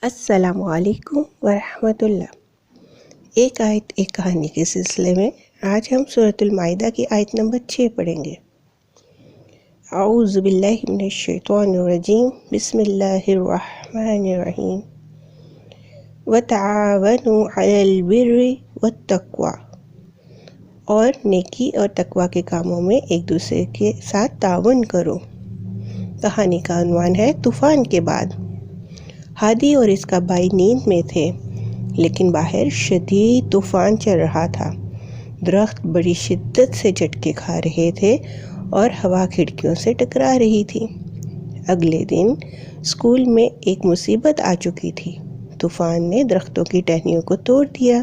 السلام علیکم ورحمۃ اللہ۔ ایک آیت ایک کہانی کے سلسلے میں آج ہم سورۃ المائدہ کی آیت نمبر 6 پڑھیں گے۔ اعوذ باللہ من الشیطان الرجیم، بسم اللہ الرحمن الرحیم۔ وتعاونوا علی البر والتقوی، اور نیکی اور تقوی کے کاموں میں ایک دوسرے کے ساتھ تعاون کرو۔ کہانی کا عنوان ہے طوفان کے بعد۔ ہادی اور اس کا بھائی نیند میں تھے، لیکن باہر شدید طوفان چل رہا تھا۔ درخت بڑی شدت سے جھٹکے کھا رہے تھے اور ہوا کھڑکیوں سے ٹکرا رہی تھی۔ اگلے دن اسکول میں ایک مصیبت آ چکی تھی۔ طوفان نے درختوں کی ٹہنیوں کو توڑ دیا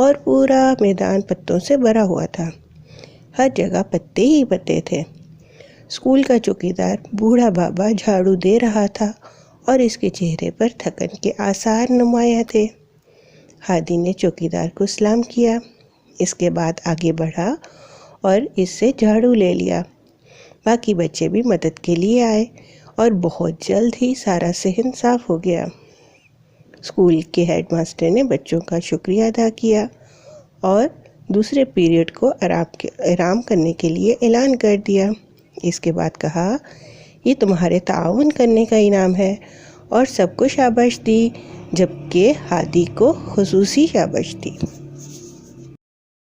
اور پورا میدان پتوں سے بھرا ہوا تھا۔ ہر جگہ پتے ہی پتے تھے۔ اسکول کا چوکیدار بوڑھا بابا جھاڑو دے رہا تھا اور اس کے چہرے پر تھکن کے آثار نمایاں تھے۔ ہادی نے چوکیدار کو سلام کیا، اس کے بعد آگے بڑھا اور اس سے جھاڑو لے لیا۔ باقی بچے بھی مدد کے لیے آئے اور بہت جلد ہی سارا صحن صاف ہو گیا۔ اسکول کے ہیڈ ماسٹر نے بچوں کا شکریہ ادا کیا اور دوسرے پیریڈ کو آرام کرنے کے لیے اعلان کر دیا۔ اس کے بعد کہا، یہ تمہارے تعاون کرنے کا انعام ہے، اور سب کو شاباش دی، جبکہ ہادی کو خصوصی شاباش دی۔